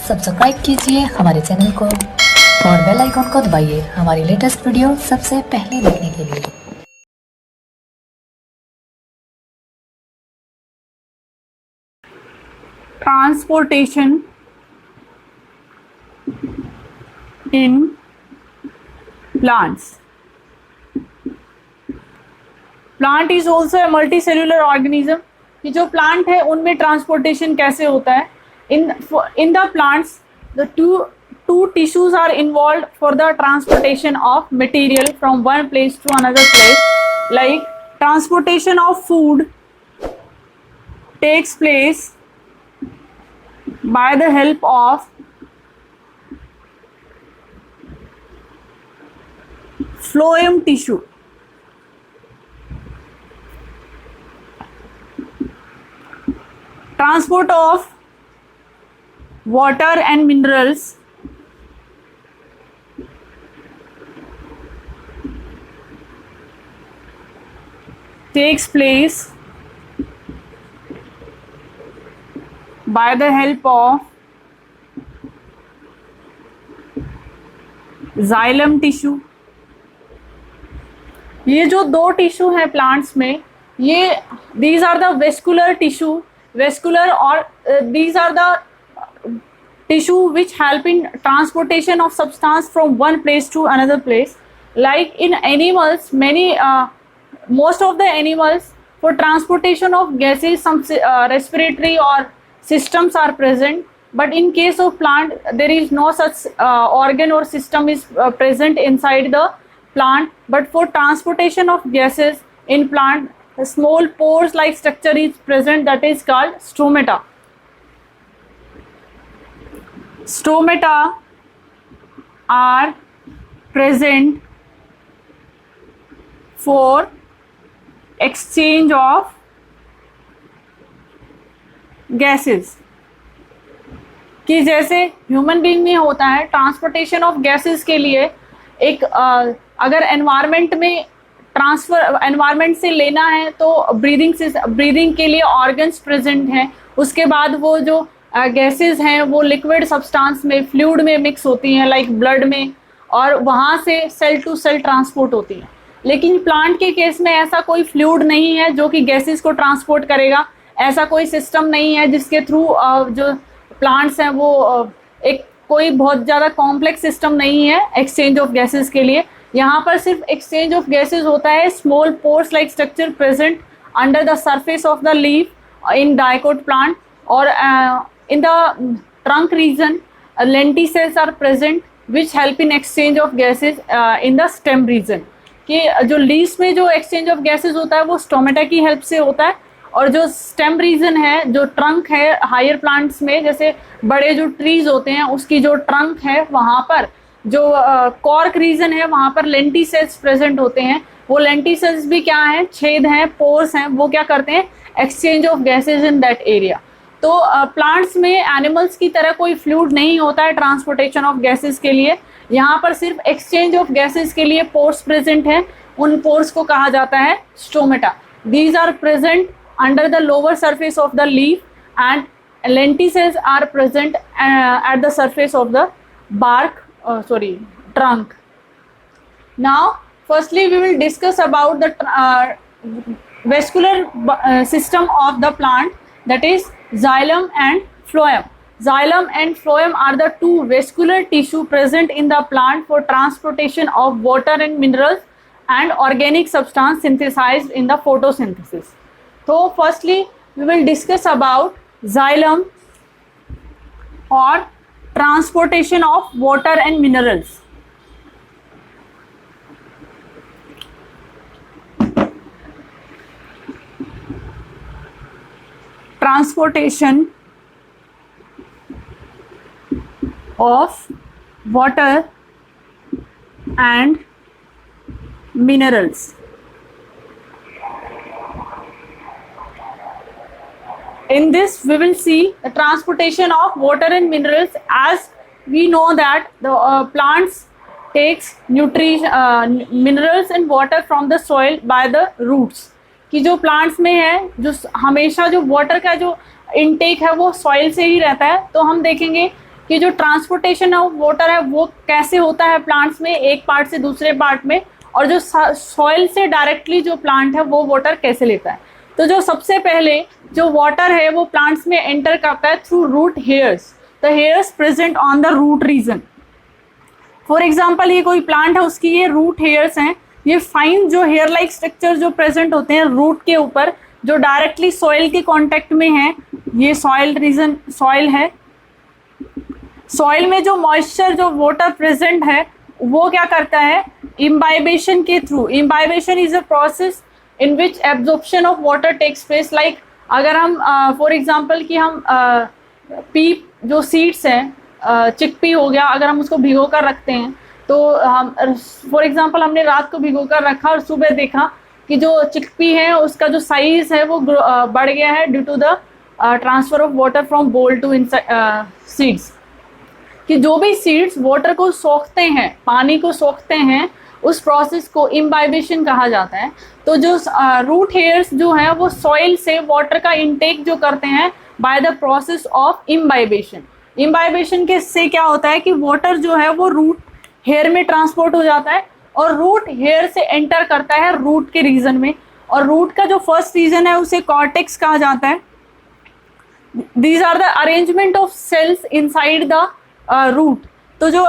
Subscribe कीजिए हमारे channel को और बेल आइकॉन को दबाइए हमारी लेटेस्ट वीडियो सबसे पहले देखने के लिए। Transportation in plants. Plant is also a multicellular organism. कि जो प्लांट है उनमें ट्रांसपोर्टेशन कैसे होता है? In the plants, the two tissues are involved for the transportation of material from one place to another place. Like transportation of food takes place by the help of phloem tissue. Transport of water and minerals takes place by the help of xylem tissue. ये जो दो tissue हैं plants में, ये these are the vascular tissue, vascular or these are the tissue which help in transportation of substance from one place to another place. Like in animals, most of the animals, for transportation of gases, some respiratory or systems are present, but in case of plant there is no such organ or system is present inside the plant. But for transportation of gases in plant, a small pores like structure is present, that is called stomata. Stomata are present for exchange of gases. कि जैसे human being में होता है transportation of gases के लिए, एक अगर environment में ट्रांसफर एनवायरनमेंट से लेना है तो ब्रीदिंग के लिए ऑर्गन्स प्रेजेंट हैं. उसके बाद वो जो गैसेस हैं वो लिक्विड सब्सटेंस में, फ्लूइड में मिक्स होती हैं लाइक ब्लड में, और वहाँ से सेल टू सेल ट्रांसपोर्ट होती हैं. लेकिन प्लांट के केस में ऐसा कोई फ्लूइड नहीं है जो कि गैसेस को ट्रांसपोर्ट करेगा. ऐसा कोई सिस्टम नहीं है जिसके थ्रू जो प्लांट्स हैं वो एक कोई बहुत ज़्यादा कॉम्प्लेक्स सिस्टम नहीं है एक्सचेंज ऑफ गैसेस के लिए. यहाँ पर सिर्फ एक्सचेंज ऑफ गैसेस होता है. Small pores like structure present under the surface of the leaf in dicot plant, और in the trunk region lenticels are present which help in exchange of gases in the stem region. कि जो leaves में जो exchange of gases होता है वो stomata की help से होता है, और जो स्टेम रीजन है, जो ट्रंक है हायर प्लांट्स में, जैसे बड़े जो ट्रीज होते हैं उसकी जो ट्रंक है वहाँ पर जो कॉर्क रीजन है वहाँ पर लेंटिसेल्स प्रेजेंट होते हैं. वो लेंटिसेल्स भी क्या हैं? छेद हैं, पोर्स हैं. वो क्या करते हैं? Exchange of gases in that area. तो प्लांट्स में एनिमल्स की तरह कोई फ्लूइड नहीं होता है ट्रांसपोर्टेशन ऑफ गैसेस के लिए. यहाँ पर सिर्फ एक्सचेंज ऑफ गैसेस के लिए पोर्स प्रेजेंट हैं. उन पोर्स को कहा जाता है stomata. These are present under the lower surface of the leaf and lenticels are present at the surface of the bark, trunk. Now firstly we will discuss about the vascular system of the plant, that is xylem and phloem. Xylem and phloem are the two vascular tissue present in the plant for transportation of water and minerals and organic substance synthesized in the photosynthesis. So firstly we will discuss about xylem or transportation of water and minerals. Transportation of water and minerals. In this we will see the transportation of water and minerals. As we know that the plants takes minerals and water from the soil by the roots. कि जो plants में है जो हमेशा जो water का जो intake है वो सॉइल से ही रहता है. तो हम देखेंगे कि जो ट्रांसपोर्टेशन ऑफ वाटर है वो कैसे होता है प्लांट्स में एक पार्ट से दूसरे पार्ट में, और जो सॉइल से डायरेक्टली जो प्लांट है वो वाटर कैसे लेता है। तो जो सबसे पहले जो वाटर है वो प्लांट्स में एंटर करता है through root hairs, the hairs present on the root region. For example ये कोई प्लांट है, उसकी ये रूट हेयर्स हैं, ये फाइन जो हेयर लाइक स्ट्रक्चर जो प्रेजेंट होते हैं रूट के ऊपर, जो डायरेक्टली सॉइल के कांटेक्ट में है। ये सॉइल रीजन सॉइल है, सॉइल में जो मॉइस्चर जो वाटर प्रेजेंट है वो क्या करता है, इम्बाइबेशन के थ्रू। Imbibition is a process in which absorption of water takes place. Like अगर हम फॉर एग्जांपल कि हम पी जो सीड्स हैं, चिकपी हो गया, अगर हम उसको भिगो कर रखते हैं तो हम फॉर एग्जांपल हमने रात को भिगो कर रखा और सुबह देखा कि जो चिकपी है उसका जो साइज है वो बढ़ गया है due to the transfer of water from bowl to seeds. कि जो भी सीड्स वाटर को सोखते हैं, पानी को सोखते हैं, उस प्रोसेस को इम्बाइबेशन कहा जाता है। तो जो रूट हेयर्स जो हैं वो सॉइल से वाटर का इनटेक जो करते हैं by the process of imbibition. Imbibition के से क्या होता है कि वाटर जो है वो रूट हेयर में ट्रांसपोर्ट हो जाता है और रूट हेयर से एंटर करता है रूट के रीजन में, और रूट का जो फर्स्ट रीजन है उसे कॉर्टेक्स कहा जाता है। These are the arrangement of cells inside the root. तो जो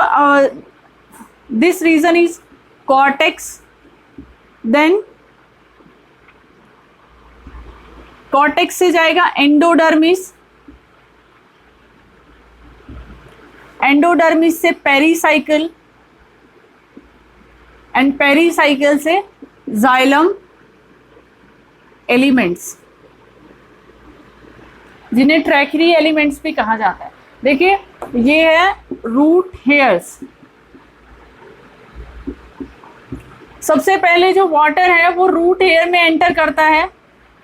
this region is cortex, then cortex से जाएगा एंडोडर्मिस, एंडोडर्मिस से पेरीसाइकिल, एंड पेरीसाइकिल से जाइलम एलिमेंट्स, जिन्हें ट्रैक्री एलिमेंट्स भी कहा जाता है। देखिए ये है रूट हेयर्स। सबसे पहले जो वाटर है वो रूट हेयर में एंटर करता है,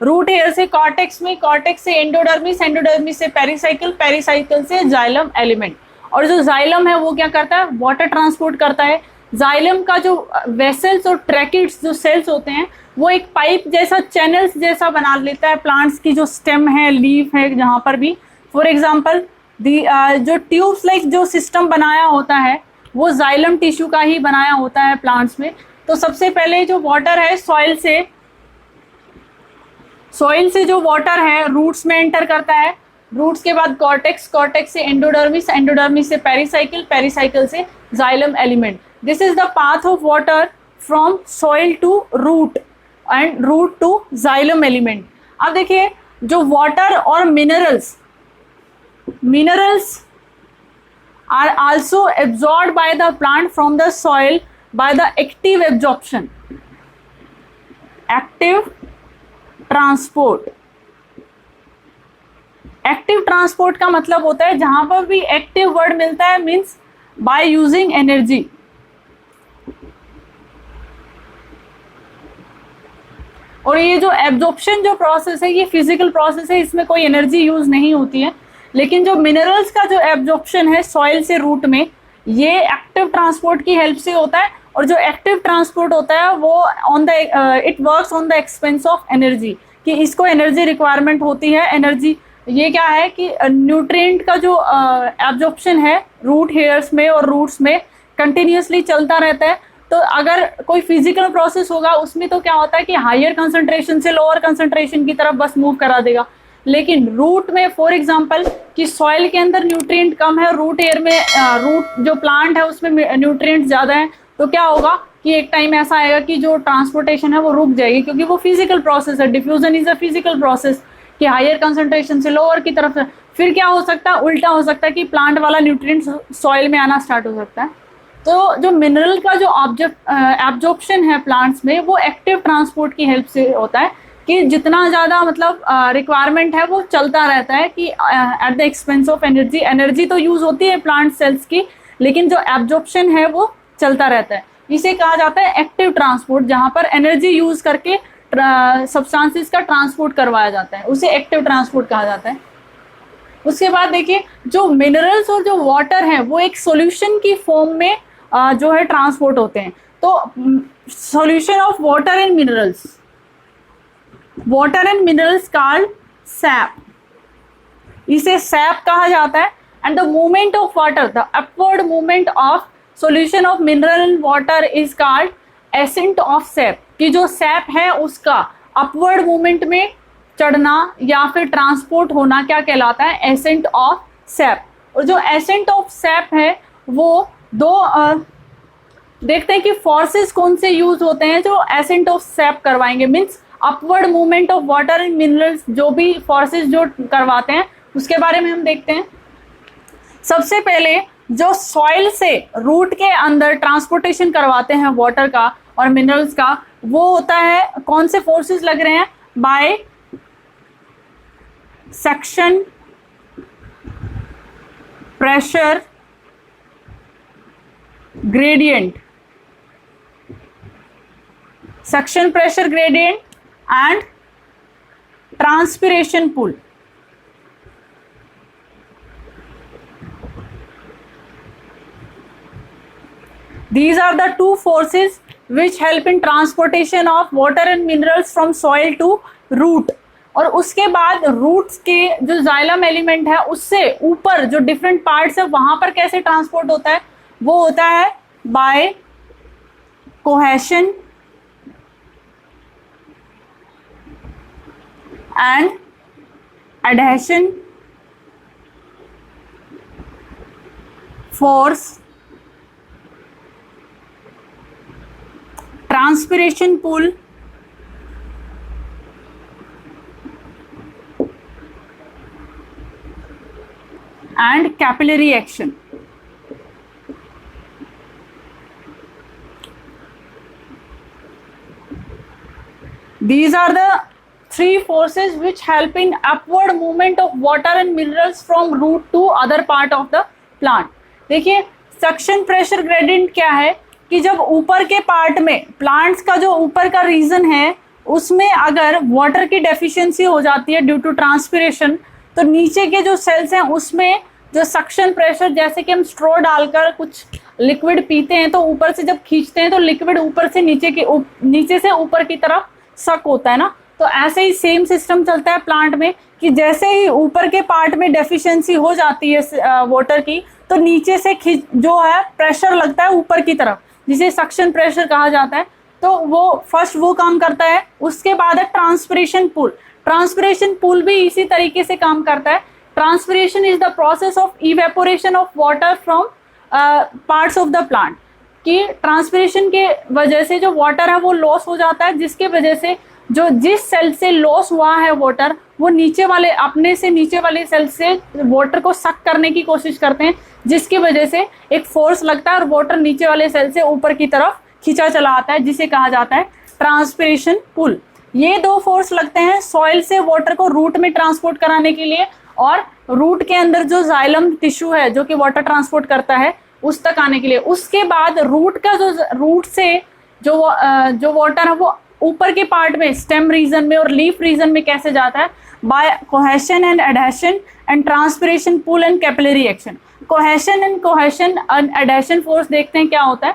रूट हेयर से कॉर्टेक्स में, कॉर्टेक्स से एंडोडर्मिस, एंडोडर्मिस से पेरीसाइकिल, पेरीसाइकिल से जाइलम एलिमेंट। और जो जाइलम है वो क्या करता है, वाटर ट्रांसपोर्ट करता है। जाइलम का जो वेसल्स और ट्रैकिड्स जो सेल्स होते हैं वो एक पाइप जैसा, चैनल्स जैसा बना लेता है प्लांट्स की जो स्टेम है, लीफ है, जहाँ पर भी। फॉर एग्जांपल जो ट्यूब्स लाइक जो सिस्टम बनाया होता है वो जाइलम टिश्यू का ही बनाया होता है प्लांट्स में। तो सबसे पहले जो वाटर है सॉइल से जो वाटर है रूट्स में एंटर करता है, रूट्स के बाद कॉर्टेक्स, कॉर्टेक्स से एंडोडर्मिस, एंडोडर्मिस से पेरीसाइकिल, पेरीसाइकिल से xylem element. This is the path of water from soil to root and root to xylem element. अब देखिए जो वाटर और minerals are also absorbed by the plant from the soil by the active absorption, active transport। Active transport का मतलब होता है जहां पर भी एक्टिव वर्ड मिलता है मीन्स बाय यूजिंग एनर्जी। और ये जो एब्जॉर्प्शन जो प्रोसेस है ये फिजिकल प्रोसेस है, इसमें कोई एनर्जी यूज नहीं होती है। लेकिन जो मिनरल्स का जो एब्जॉर्प्शन है सॉइल से रूट में, ये एक्टिव ट्रांसपोर्ट की हेल्प से होता है। और जो एक्टिव ट्रांसपोर्ट होता है वो it works on the expense of energy, कि इसको एनर्जी रिक्वायरमेंट होती है। एनर्जी ये क्या है कि न्यूट्रिएंट का जो एब्जॉर्प्शन है रूट हेयर्स में और रूट्स में कंटिन्यूसली चलता रहता है। तो अगर कोई फिजिकल प्रोसेस होगा उसमें तो क्या होता है कि हायर कंसंट्रेशन से लोअर कंसंट्रेशन की तरफ बस मूव करा देगा। लेकिन रूट में फॉर एग्जांपल कि सॉइल के अंदर न्यूट्रिएंट कम है, रूट एयर में रूट जो प्लांट है उसमें न्यूट्रिएंट ज़्यादा है, तो क्या होगा कि एक टाइम ऐसा आएगा कि जो ट्रांसपोर्टेशन है वो रुक जाएगी, क्योंकि वो फिजिकल प्रोसेस है। Diffusion is a physical process कि हायर कंसंट्रेशन से लोअर की तरफ। फिर क्या हो सकता है, उल्टा हो सकता है कि प्लांट वाला न्यूट्रिएंट सॉइल में आना स्टार्ट हो सकता है। तो जो मिनरल का जो एब्जॉर्प्शन है प्लांट्स में वो एक्टिव ट्रांसपोर्ट की हेल्प से होता है, कि जितना ज़्यादा मतलब रिक्वायरमेंट है वो चलता रहता है, कि at the expense of energy. Energy तो यूज़ होती है प्लांट सेल्स की, लेकिन जो एब्जॉर्प्शन है वो चलता रहता है। इसे कहा जाता है एक्टिव ट्रांसपोर्ट, जहाँ पर एनर्जी यूज़ करके सब्सटेंसेस का ट्रांसपोर्ट करवाया जाता है, उसे एक्टिव ट्रांसपोर्ट कहा जाता है। उसके बाद देखिए जो मिनरल्स और जो वाटर है वो एक सॉल्यूशन की फॉर्म में जो है ट्रांसपोर्ट होते हैं। तो solution of water and minerals, water and minerals called SAP, इसे सैप कहा जाता है। and the movement of water, the upward movement of solution of mineral water is called ascent of sap. कि जो सैप है उसका अपवर्ड मूवमेंट में चढ़ना या फिर ट्रांसपोर्ट होना क्या कहलाता है, एसेंट ऑफ सैप. और जो एसेंट ऑफ सैप है वो देखते हैं कि फोर्सेस कौन से यूज होते हैं जो एसेंट ऑफ सैप करवाएंगे. Means upward movement of water in minerals, जो भी फोर्सेस जो करवाते हैं उसके बारे में हम देखते हैं. सबसे पहले जो सॉइल से रूट के अंदर ट्रांसपोर्टेशन करवाते हैं वाटर का और मिनरल्स का, वो होता है, कौन से फोर्सेस लग रहे हैं, by suction pressure gradient, suction pressure gradient and transpiration pull. These are the two forces which help in transportation of water and minerals from soil to root. और उसके बाद रूट्स के जो जाइलम एलिमेंट है उससे ऊपर जो डिफरेंट पार्ट्स है वहां पर कैसे ट्रांसपोर्ट होता है, वो होता है by cohesion and adhesion force, transpiration pull and capillary action. These are the three forces which help in upward movement of water and minerals from root to other part of the plant. देखिए suction pressure gradient क्या है कि जब ऊपर के part में plants का जो ऊपर का रीजन है उसमें अगर वाटर की डेफिशिएंसी हो जाती है ड्यू टू ट्रांसपिरेशन, तो नीचे के जो सेल्स हैं उसमें जो सक्शन प्रेशर, जैसे कि हम स्ट्रॉ डालकर कुछ लिक्विड पीते हैं तो ऊपर से जब खींचते हैं तो लिक्विड ऊपर से नीचे से ऊपर की तरफ सक होता है ना, तो ऐसे ही सेम सिस्टम चलता है प्लांट में कि जैसे ही ऊपर के पार्ट में डेफिशिएंसी हो जाती है वाटर की, तो नीचे से जो है प्रेशर लगता है ऊपर की तरफ, जिसे सक्शन प्रेशर कहा जाता है. तो वो फर्स्ट वो काम करता है. उसके बाद है ट्रांसपिरेशन पुल. ट्रांसपिरेशन पुल भी इसी तरीके से काम करता है. Transpiration is the process of evaporation of water from parts of the plant. कि ट्रांसपिरेशन के वजह से जो वाटर है वो लॉस हो जाता है, जिसके वजह से जिस सेल से लॉस हुआ है वाटर, वो अपने से नीचे वाले सेल से वाटर को सक करने की कोशिश करते हैं, जिसकी वजह से एक फोर्स लगता है और वाटर नीचे वाले सेल से ऊपर की तरफ खींचा चला आता है, जिसे कहा जाता है ट्रांसपिरेशन पुल. ये दो फोर्स लगते हैं सॉइल से वाटर को रूट में ट्रांसपोर्ट कराने के लिए, और रूट के अंदर जो जाइलम टिश्यू है जो कि वाटर ट्रांसपोर्ट करता है उस तक आने के लिए. उसके बाद रूट से जो वाटर है वो ऊपर के पार्ट में स्टेम रीजन में और लीफ रीजन में कैसे जाता है, by cohesion and adhesion and transpiration pull and capillary action. Cohesion and adhesion force देखते हैं क्या होता है.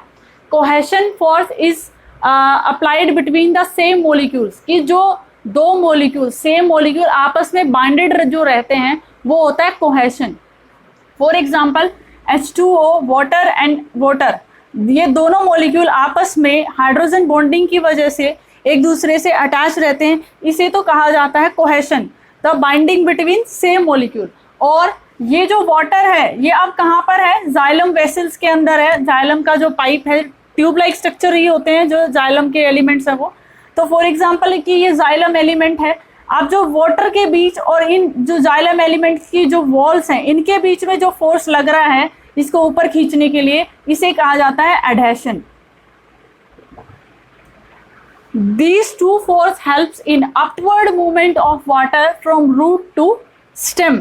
Cohesion force is applied between the same molecules, कि जो दो मॉलिक्यूल सेम मॉलिक्यूल आपस में बाइंडेड जो रहते हैं वो होता है cohesion. For example H2O water and water, ये दोनों मॉलिक्यूल आपस में हाइड्रोजन बॉन्डिंग की वजह से एक दूसरे से अटैच रहते हैं, इसे तो कहा जाता है cohesion, the binding between same molecule. और ये जो वाटर है ये अब कहाँ पर है, जाइलम वेसल्स के अंदर है. जाइलम का जो पाइप है, ट्यूब लाइक स्ट्रक्चर ही होते हैं जो जाइलम के एलिमेंट्स हैं वो. तो फॉर एग्जांपल कि ये जाइलम एलिमेंट है, अब जो वाटर के बीच और इन जो जाइलम एलिमेंट्स की जो वॉल्स हैं इनके बीच में जो फोर्स लग रहा है इसको ऊपर खींचने के लिए, इसे कहा जाता है adhesion. These two force helps in upward movement of water from root to stem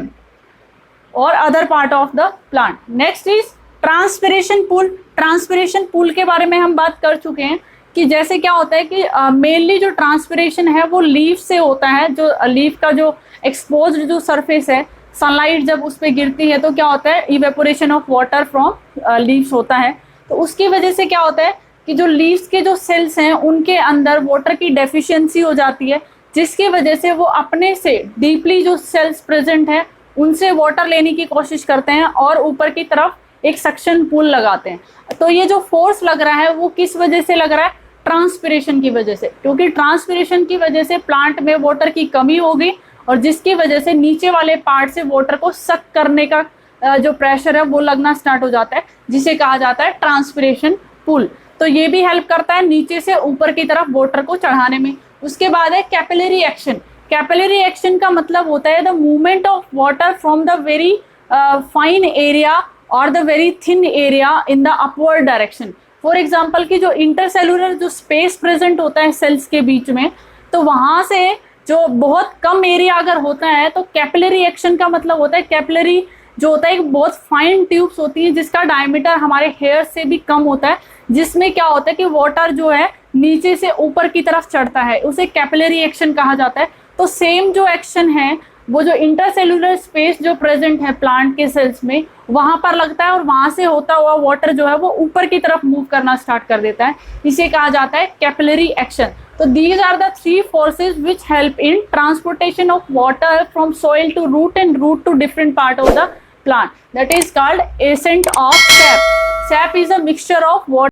or other part of the plant. Next is transpiration pool. Transpiration pull के बारे में हम बात कर चुके हैं कि जैसे क्या होता है कि मेनली जो ट्रांसपिरेशन है वो लीफ से होता है. जो लीफ का जो एक्सपोज्ड जो सरफेस है, सनलाइट जब उस पर गिरती है तो क्या होता है, evaporation of water from leaves होता है. तो उसकी वजह से क्या होता है कि जो लीव्स के जो सेल्स हैं उनके अंदर वाटर की डेफिशिएंसी हो जाती है, जिसकी वजह से वो अपने से डीपली जो सेल्स प्रेजेंट है उनसे वाटर लेने की कोशिश करते हैं और ऊपर की तरफ एक सक्शन पुल लगाते हैं। तो ये जो फोर्स लग रहा है वो किस वजह से लग रहा है? ट्रांसपिरेशन की वजह से, क्योंकि ट्रांसपिरेशन की वजह से प्लांट में वाटर की कमी होगी और जिसकी वजह से नीचे वाले पार्ट से वाटर को सक करने का जो प्रेशर है वो लगना स्टार्ट हो जाता है, जिसे कहा जाता है ट्रांसपिरेशन पुल। तो ये भी हेल्प करता है नीचे से ऊपर की तरफ वाटर को चढ़ाने में। उसके बाद है कैपिलरी एक्शन। कैपिलरी एक्शन का मतलब होता है the movement of water from the very fine area और the very thin area in the upward direction. For example की जो इंटरसेलुलर जो स्पेस प्रेजेंट होता है सेल्स के बीच में, तो वहां से जो बहुत कम एरिया अगर होता है तो कैपिलरी एक्शन का मतलब होता है, कैपिलरी जो होता है एक बहुत फाइन ट्यूब्स होती है जिसका डायमीटर हमारे हेयर से भी कम होता है, जिसमें क्या होता है कि वाटर जो है नीचे से ऊपर की तरफ चढ़ता है, उसे कैपिलरी एक्शन कहा जाता है। तो सेम जो एक्शन है वो जो इंटरसेलुलर स्पेस जो प्रेजेंट है प्लांट के सेल्स में वहां पर लगता है और वहां से होता हुआ वाटर जो है वो ऊपर की तरफ मूव करना स्टार्ट कर देता है, इसे कहा जाता है कैपिलरी एक्शन। तो these are the three forces which help in transportation of water from soil to root and root to different part of the plant, that is called ascent of sap. Sap is a mixture of water